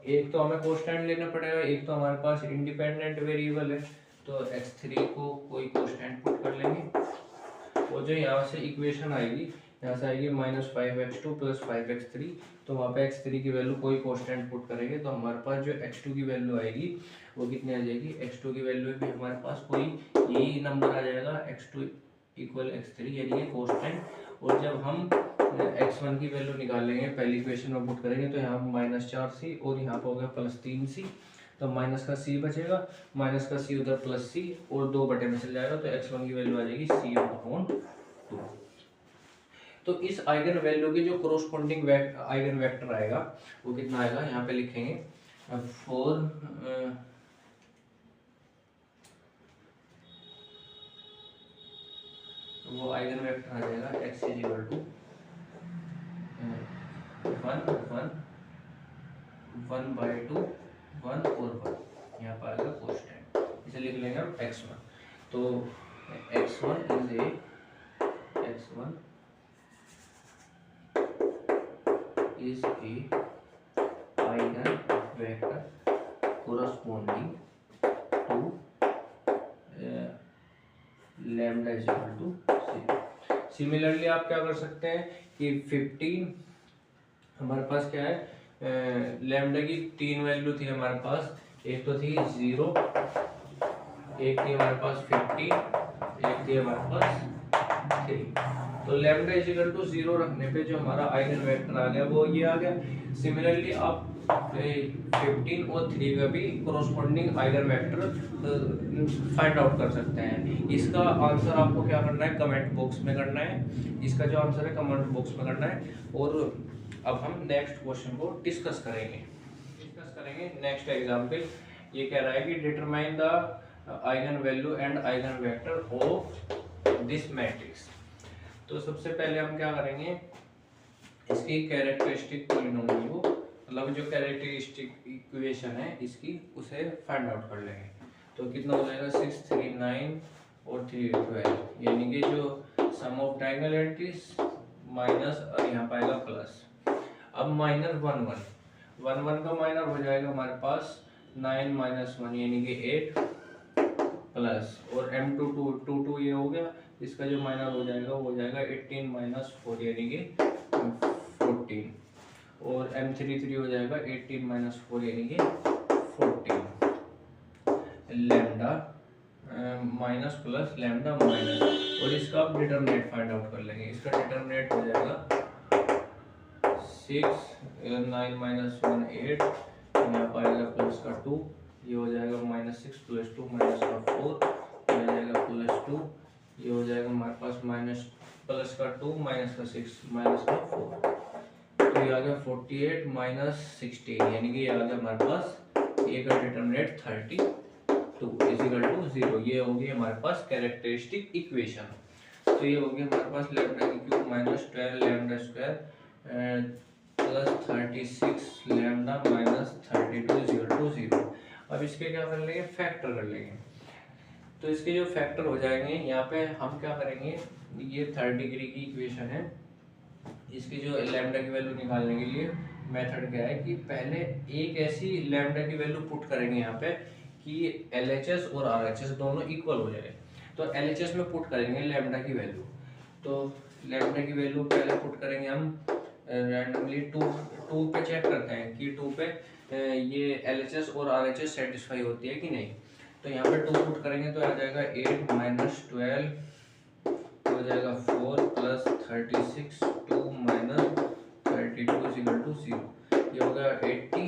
एक तो हमें कांस्टेंट लेना पड़ेगा, एक तो हमारे पास इंडिपेंडेंट वेरिएबल है, तो x3 को कोई कांस्टेंट पुट कर लेंगे, और जो यहाँ से इक्वेशन आएगी यहाँ से आएगी माइनस 5x2 प्लस 5x3, तो वहाँ पे x3 की वैल्यू कोई कांस्टेंट पुट करेंगे तो हमारे पास जो x2 की वैल्यू आएगी वो कितनी आ जाएगी, x2 की वैल्यू भी हमारे पास कोई यही नंबर आ जाएगा x2 इक्वल x3 यानी कि कांस्टेंट, और जब हम x1 की वैल्यू निकाल लेंगे पहली इक्वेशन में पुट करेंगे तो यहाँ माइनस 4c और यहाँ पर हो गया प्लस 3c, तो माइनस का c बचेगा, माइनस का c उधर प्लस c और 2 बटे में चल जाएगा, तो x1 की वैल्यू आ जाएगी c/2। तो इस आइगन वैल्यू के जो कोरोस्पोंडिंग आइगन वेक्टर आएगा वो कितना आएगा, यहाँ पे लिखेंगे 4 वो आइगन वेक्टर आ जाएगा x = 1/2 1 और 1, यहाँ पर आएगा कांस्टेंट, इसे लिख लेंगे हम x1। तो x1 is a eigen vector corresponding to lambda = 0। Similarly आप क्या कर सकते हैं कि 15 हमारे पास क्या है, लैम्डा की 3 वैल्यू थी हमारे पास, एक तो थी 0, एक थी हमारे पास 50, एक थी हमारे पास 3। तो लैम्डा = 0 रखने पे जो हमारा आइगन वेक्टर आ गया वो ये आ गया। सिमिलरली आप 15 और 3 का भी corresponding eigen vector find out कर सकते हैं। इसका आंसर आपको क्या करना है, कमेंट बॉक्स में करना है। इसका जो आंसर है कमेंट बॉक्स में करना है। और अब हम नेक्स्ट क्वेश्चन को डिस्कस करेंगे। नेक्स्ट एग्जांपल ये कह रहा है कि determine the eigen value and eigen vector of this matrix. तो सबसे पहले हम क्या करेंगे, इसकी कैरेक्टरिस्टिक पॉलिनोमियल को, मतलब जो कैरेक्टरिस्टिक इक्वेशन है इसकी, उसे फाइंड आउट कर लेंगे। तो कितना हो जाएगा 6 3 9 और 3 12, यानी कि जो सम ऑफ डायगोनल एंट्रीज माइनस और यहाँ पाएगा प्लस। अब माइनर 1 1 का माइनर हो जाएगा हमारे पास 9 - 1 यानी कि 8 प्लस, और m2 2 ये हो गया, इसका जो माइनर हो जाएगा वो हो जाएगा 18 - 4 यानी कि 14, और m3 हो जाएगा 18 - 4 यानी कि 14 lambda minus plus lambda minus, और इसका आप डिटरमिनेंट फाइंड आउट कर लेंगे। इसका डिटरमिनेंट हो जाएगा 6 9 - 1 8, यहाँ पर आएगा प्लस का 2, ये हो जाएगा -6 + 2 माइनस का 4, ये हो जाएगा +2, ये हो जाएगा हमारे पास प्लस का 2 माइनस का 6 माइनस का 4, तो ये आ गया 48 - 16 यानी कि ये आ गया हमारे पास ए का डिटरमिनेंट 32 = 0। ये होगी हमारे पास कैरेक्टरिस्टिक इक्वेशन। तो ये होगी हमारे पास लैम्डा की cube -12 lambda square plus 36 lambda minus 32 = 0। अब इसके क्या कर लेंगे, फैक्टर कर लेंगे। तो इसके जो फैक्टर हो जाएंगे, यहाँ पे हम क्या करेंगे, ये 3rd डिग्री की इक्वेशन है, इसकी जो लैम्डा की वैल्यू निकालने के लिए मेथड क्या है कि पहले एक ऐसी लैम्डा की वैल्यू पुट करेंगे यहाँ पे कि LHS और RHS दोनों इक्वल हो जाए। तो LHS में पुट करेंगे लैम्डा की वैल्यू, तो लैम्डा की वैल्यू पहले पुट करेंगे हम रैंडमली 2 पे चेक करते हैं कि 2 पे ये LHS और RHS सेटिस्फाई होती है कि नहीं। तो यहाँ पे 2 पुट करेंगे तो आ जाएगा 8 - 12 हो जाएगा 4 प्लस 36 2 - 32 = 0, ये हो गया 80,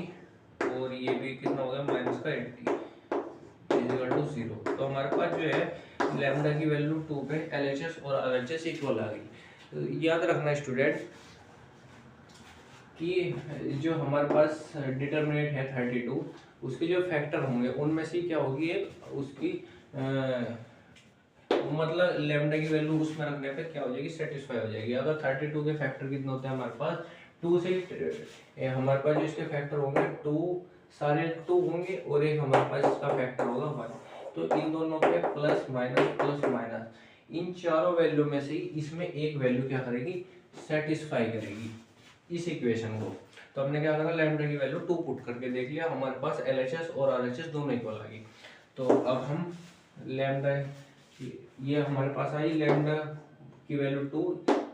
और ये भी कितना हो गया माइनस का 80 = 0। तो हमारे पास जो है लैम्डा की वैल्यू 2 पे LHS और RHS इक्वल आ गई। तो याद रखना स्टूडेंट कि जो हमारे पास डिटरमिनेंट है 32, उसके जो फैक्टर होंगे उनमें से क्या होगी एक उसकी मतलब लैम्डा की वैल्यू उसमें रखने पे क्या हो जाएगी, सेटिस्फाई हो जाएगी। अगर 32 के फैक्टर कितने होते हैं हमारे पास 2 से, हमारे पास जो इसके फैक्टर होंगे 2 सारे 2 होंगे, और एक हमारे पास इसका फैक्टर होगा 1। तो इन दोनों पे प्लस माइनस इन चारों वैल्यू में से इसमें एक वैल्यू क्या करेगी, सेटिस्फाई करेगी इस इक्वेशन को। तो हमने क्या करा, लैम्डा की वैल्यू 2 पुट करके देख लिया, हमारे पास LHS और RHS दोनों इक्वल आ गई। तो अब हम लैम्डा, ये हमारे पास आई लैम्डा की वैल्यू 2,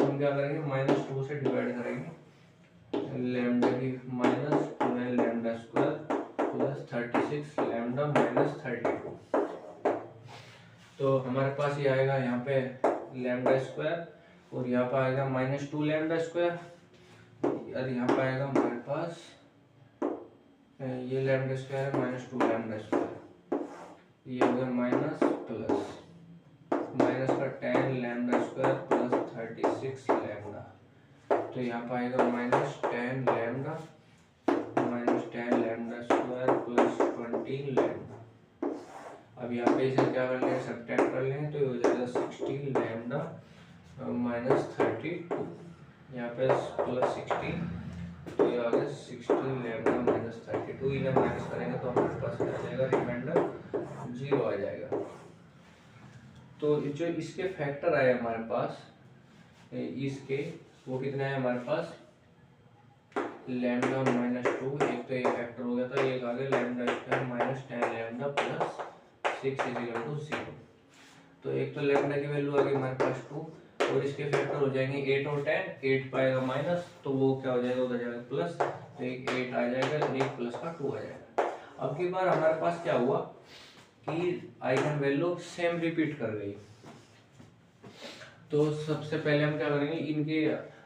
हम क्या करेंगे -2 से डिवाइड करेंगे, लैम्डा की -12 lambda square plus 36 lambda minus 32। तो हमारे पास ये आएगा यहाँ पे लैम्डा स्क्वायर, और यहाँ पे आएगा -2 लैम्डा स्क्वायर, और यहाँ पे आएगा हमारे पास ये लैम्डा स्क्वायर है -2 लैम्डा स्क्वायर, ये हो गया माइनस प्लस का 10 लैम्डा स्क्वायर प्लस 36 लैम्डा यहाँ पर आएगा minus 10 lambda square plus 20 lambda. अब यहाँ पे इसे क्या कर लेंगे, सब्ट्रैक्ट कर लेंगे तो ये हो जाएगा 16 लैम्डा माइनस 32, यहाँ पे प्लस 16 तो ये आ गया 16 लैम्डा माइनस 32। इन्हें माइनस करेंगे तो हमारे पास आ जाएगा रिमाइंडर 0 आ जाएगा। तो जो इसके फैक्टर आए हमारे पास इसके, वो कितने हैं हमारे पास, लैम्डा माइनस 2, एक तो ये फैक्टर हो गया था, एक आ गया lambda square minus 10 lambda plus 6 equal to 0। तो एक तो लैम्डा की वैल्यू आ गई हमारे पास 2 और इसके फैक्टर हो जाएंगे 8 और 10, 8 पाएगा माइनस तो वो क्या हो जाएगा, उधर जाएगा प्लस, तो एक 8 आ जाएगा और एक प्लस का 2 आ जाएगा। अब की बार हमारे पास क्या हुआ कि आइगन वैल्यू सेम रिपीट कर गई। तो सबसे पहले हम क्या करेंगे, इनके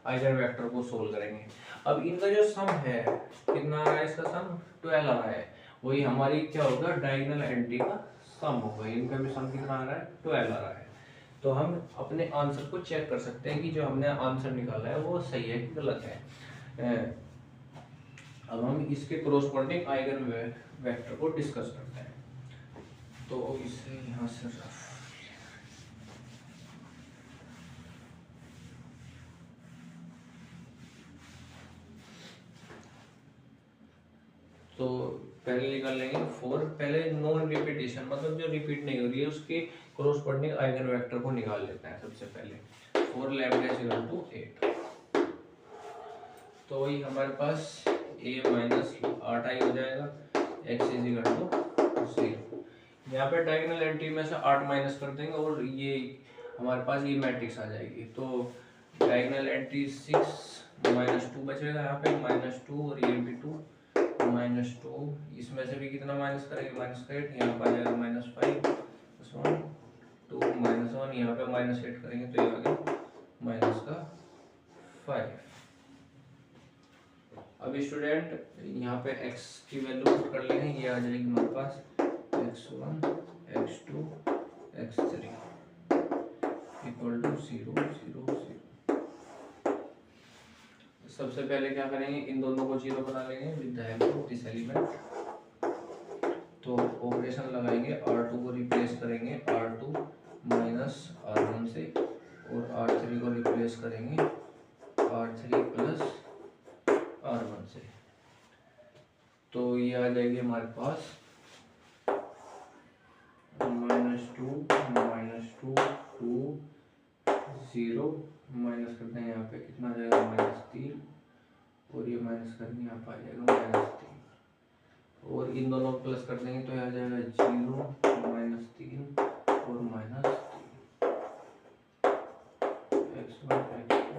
आइगन वेक्टर को सोल्व करेंगे। अब इनका जो सम है कितना आ रहा है, इसका सम 12 आ रहा है, वही हमारी क्या होगा, डायगोनल एंट्री का सम होगा। इनका भी सम कितना आ रहा है, 12 आ रहा है। तो हम अपने आंसर को चेक कर सकते हैं कि जो हमने आंसर निकाला है वो सही है कि गलत है। अब हम इसके कोरोस्पोंडिंग आइगन वेक्टर को डिस्कस करते हैं। तो इसे यहाँ से तो पहले निकाल लेंगे 4, पहले नॉन रिपीटेशन मतलब जो रिपीट नहीं हो रही है उसके कोरोस्पोंडिंग आइगन वेक्टर को निकाल लेते हैं। सबसे पहले 4 लैम्डा इक्वल टू 8, तो वही हमारे पास a माइनस 8 आई हो जाएगा, x इक्वल टू 0। यहाँ पे डायगोनल एंट्री में से 8 माइनस कर देंगे और ये हमारे पास ये मैट्रिक्स आ जाएगी। तो डायगोनल एंट्री 6 माइनस 2 बचेगा, यहाँ पे माइनस 2 और ये भी 2 माइनस 2, इसमें से भी कितना माइनस करेंगे, माइनस 8, यहाँ पर आ जाएगा माइनस 5 1 2 माइनस 1, यहाँ पे माइनस 8 करेंगे तो ये आ गया माइनस का 5। अब स्टूडेंट यहाँ पे x की वैल्यू पुट कर लेंगे, ये आ जाएगी हमारे पास x1 x2 x3 equal to 0 0 0। सबसे पहले क्या करेंगे, इन दोनों को 0 बना लेंगे with the help of this element. तो ऑपरेशन लगाएंगे, R2 को रिप्लेस करेंगे R2 माइनस R1 से और R3 को रिप्लेस करेंगे R3 प्लस R1 से। तो ये आ जाएगी हमारे पास -2 2 0 माइनस करते हैं, यहाँ पे कितना आ जाएगा -3 और ये माइनस करके यहाँ पे आ जाएगा -3 और इन दोनों को प्लस कर देंगे तो आ जाएगा 0 -3 और -3 x1 x2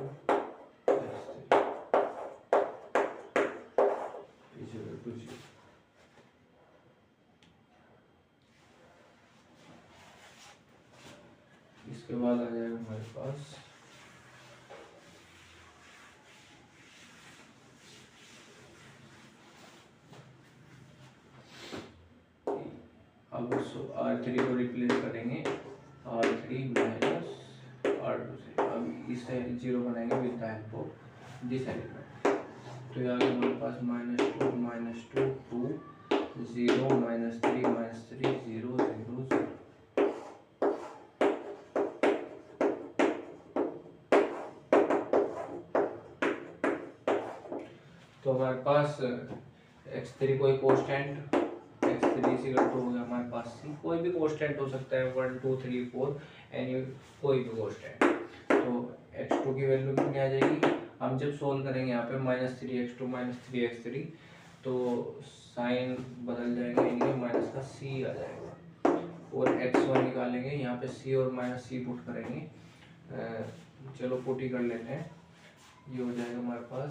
x3 कुछ। इसके बाद आ जाएगा हमारे पास अब R3 को रिप्लेस करेंगे R3 माइनस R2 से। अब इसे 0 बनाएंगे with the help of this element. तो ये आ गया हमारे पास -2 2 0 -3 0 0 0। तो हमारे पास x3 कोई कांस्टेंट, x3 इक्वल टू हो गया हमारे पास c, कोई भी कांस्टेंट हो सकता है 1 2 3 4 एनी कोई भी कांस्टेंट। तो x2 की वैल्यू कितनी आ जाएगी, हम जब सोल्व करेंगे यहाँ पे -3x2 -3x3 तो साइन बदल जाएगा, यानी माइनस का c आ जाएगा। और x1 निकालेंगे, यहाँ पे c और -c पुट करेंगे। चलो पुट ही कर लेते हैं, ये हो जाएगा हमारे पास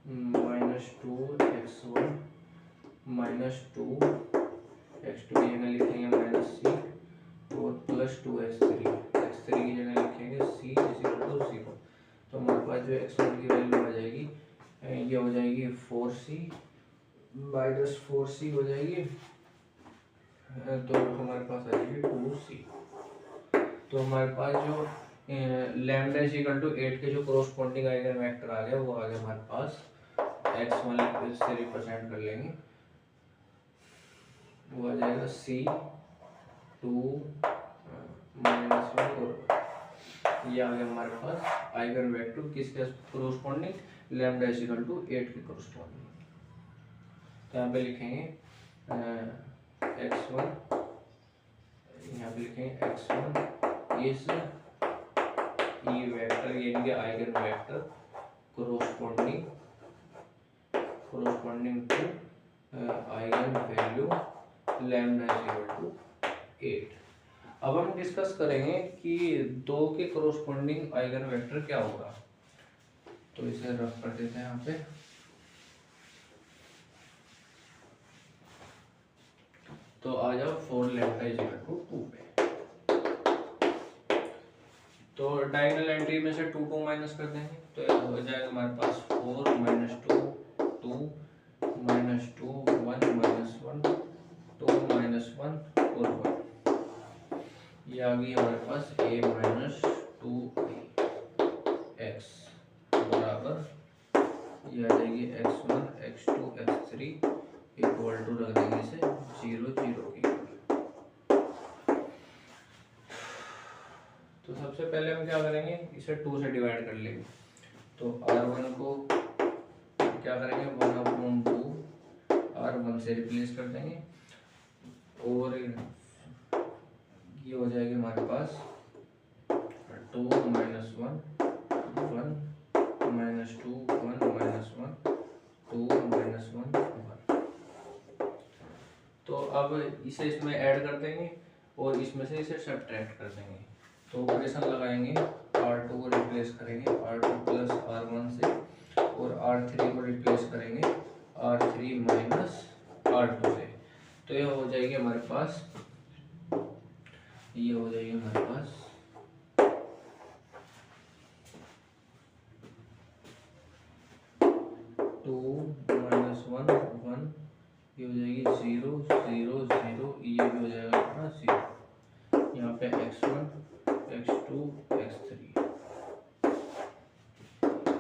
-2 x1 -2 x2 की जगह लिखेंगे -c और +2 x3 की जगह लिखेंगे c इक्वल टू 0। तो हमारे पास जो x1 की वैल्यू आ जाएगी ये हो जाएगी 4c -4c हो जाएगी, तो हमारे पास आ जाएगी 2c। तो हमारे पास जो लैम्डा इज इक्वल टू 8 के जो कोरोस्पोंडिंग आइगन वेक्टर आ गया वो आ गया हमारे पास x1 से रिप्रेजेंट कर लेंगे, वो आ जाएगा C2 -1 और ये आ गया हमारे पास आइगन वेक्टर किसके corresponding lambda is equal to 8 के कोरोस्पोंडिंग। तो यहाँ पे लिखेंगे x1, यहाँ पे लिखेंगे x1 इज ई वेक्टर यानी कि eigen vector corresponding to eigen value lambda is equal to 8। अब हम डिस्कस करेंगे कि 2 के कोरोस्पोंडिंग आइगन वेक्टर क्या होगा। तो इसे रख कर देते हैं यहाँ पे। तो आ जाओ 4 लैम्डा इज इक्वल टू 2 पे। तो डायगोनल एंट्री में से 2 2 माइनस कर देंगे तो हो जाएगा हमारे पास 4 -2 2 -2 1 -1 2 -1 और 1। ये आ गई हमारे पास a - 2x बराबर ये आ जाएगी x1 x2 x3 equal to रख देंगे इसे 0 0 की। तो सबसे पहले हम क्या करेंगे, इसे 2 से डिवाइड कर लेंगे। तो r1 को क्या करेंगे 1/2 r1 से रिप्लेस कर देंगे और ये हो जाएगी हमारे पास 2 - 1 1 -2 1 -1 2 -1 1। तो अब इसे इसमें ऐड कर देंगे और इसमें से इसे सब्ट्रैक्ट कर देंगे। तो ऑपरेशन लगाएंगे, r2 को रिप्लेस करेंगे r2 प्लस r1 से और r3 को रिप्लेस करेंगे r3 माइनस r2 से। तो ये हो जाएगी हमारे पास 2 -1 1, ये हो जाएगी 0 0 0, ये भी हो जाएगा अपना 0। यहाँ पे x1 x2 x3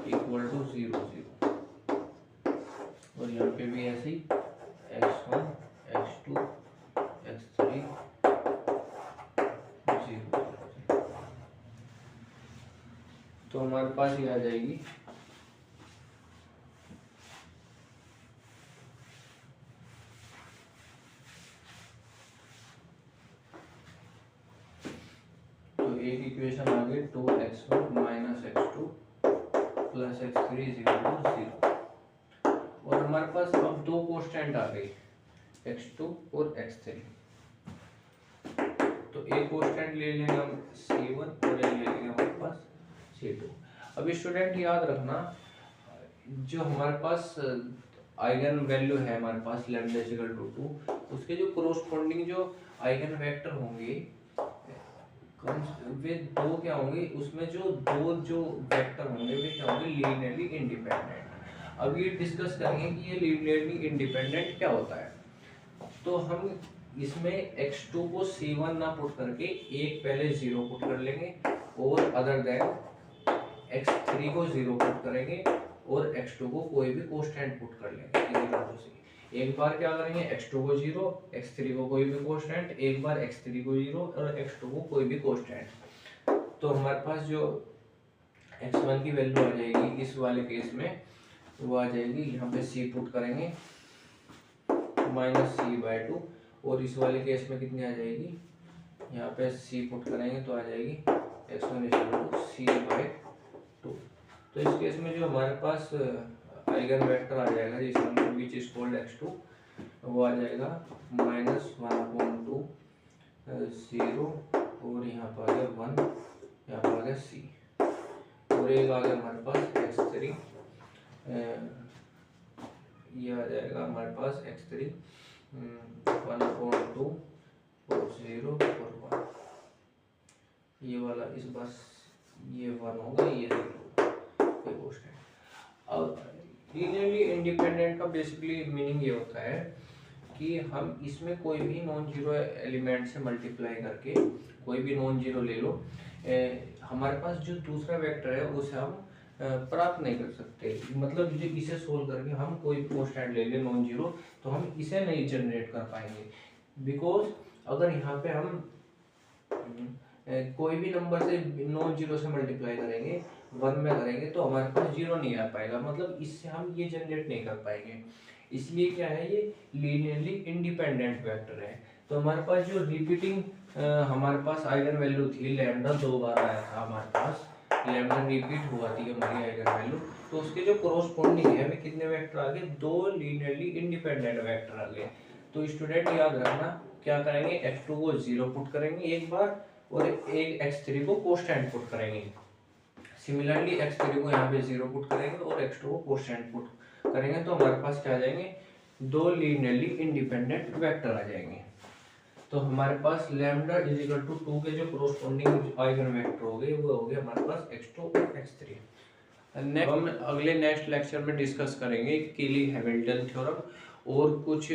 equal to 0 0 और यहाँ पे भी ऐसे ही x1 x2 x3 0 0। तो हमारे पास ये आ जाएगी एक इक्वेशन आ गई 2x1 - x2 + x3 = 0। और हमारे पास अब 2 कांस्टेंट आ गई x2 और x3। तो एक कांस्टेंट ले लेंगे हम c1 और एक ले लेंगे हमारे पास c2। अभी स्टूडेंट याद रखना जो हमारे पास आइगन वैल्यू है हमारे पास लैम्डा इक्वल टू 2, उसके जो कोरोस्पोंडिंग जो आइगन वेक्टर होंगे वे 2 क्या होंगे, उसमें जो 2 वेक्टर होंगे वे क्या होंगे लीनियरली इंडिपेंडेंट। अब ये डिस्कस करेंगे कि ये लीनियरली इंडिपेंडेंट क्या होता है। तो हम इसमें x2 को c1 ना पुट करके एक पहले 0 पुट कर लेंगे और अदर देन x3 को 0 पुट करेंगे और x2 को कोई भी कांस्टेंट पुट कर लेंगे। एक बार क्या करेंगे x2 को 0 x3 को कोई भी कांस्टेंट, एक बार x3 को 0 और x2 को कोई भी कांस्टेंट। तो हमारे पास जो x1 की वैल्यू आ जाएगी इस वाले केस में वो आ जाएगी, यहाँ पे c पुट करेंगे -c/2 और इस वाले केस में कितनी आ जाएगी, यहाँ पे c पुट करेंगे तो आ जाएगी x1 = c/2। तो इस केस में जो हमारे पास आइगन वेक्टर आ जाएगा जिसमें विच इज कॉल्ड x2 वो आ जाएगा -1/2 0 और यहाँ पर आ गया 1, यहाँ पर आ गया c और एक आ गया हमारे पास x3, ये आ जाएगा हमारे पास x3 1/2 और 0 और 1। ये वाला इस बस ये 1 होगा ये 0 होगा, ये कांस्टेंट। अब लीनियरली इंडिपेंडेंट का बेसिकली मीनिंग ये होता है कि हम इसमें कोई भी नॉन जीरो एलिमेंट से मल्टीप्लाई करके कोई भी नॉन जीरो ले लो, हमारे पास जो दूसरा वेक्टर है उसे हम प्राप्त नहीं कर सकते। मतलब जो इसे सोल्व करके हम कोई भी कांस्टेंट ले लें नॉन जीरो, तो हम इसे नहीं जनरेट कर पाएंगे। बिकॉज अगर यहाँ पे हम कोई भी नंबर से नॉन जीरो से मल्टीप्लाई करेंगे, 1 में करेंगे, तो हमारे पास जीरो नहीं आ पाएगा, मतलब इससे हम ये जनरेट नहीं कर पाएंगे। इसलिए क्या है, ये लीनियरली इंडिपेंडेंट वेक्टर है। तो हमारे पास जो रिपीटिंग हमारे पास आइगन वैल्यू थी लैम्डा, 2 बार आया था हमारे पास, लैम्डा रिपीट हुआ थी हमारी आइगन वैल्यू, तो उसके जो कोरोस्पोंडिंग है हमें कितने वेक्टर आ गए, 2 लीनियरली इंडिपेंडेंट वेक्टर आ गए। तो स्टूडेंट याद रखना, क्या करेंगे, x2 को 0 पुट करेंगे एक बार, और एक x3 को कांस्टेंट पुट करेंगे। सिमिलरली x3 को यहाँ पे 0 पुट करेंगे और x2 को कांस्टेंट पुट करेंगे, तो हमारे पास क्या आ जाएंगे, 2 लीनियरली इंडिपेंडेंट वेक्टर आ जाएंगे। तो हमारे पास लैम्डा इज इक्वल टू 2 के जो कोरोस्पोंडिंग आइगन वेक्टर हो गए वो हो गए हमारे पास x2 और x3। हम अगले नेक्स्ट लेक्चर में डिस्कस करेंगे केली हैमिल्टन थ्योरम और कुछ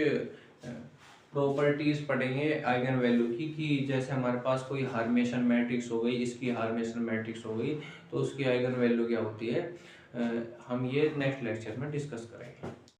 प्रॉपर्टीज पढ़ेंगे आइगन वैल्यू की, कि जैसे हमारे पास कोई हार्मेशन मैट्रिक्स हो गई, इसकी हार्मेशन मैट्रिक्स हो गई, तो उसकी आइगन वैल्यू क्या होती है, हम ये नेक्स्ट लेक्चर में डिस्कस करेंगे।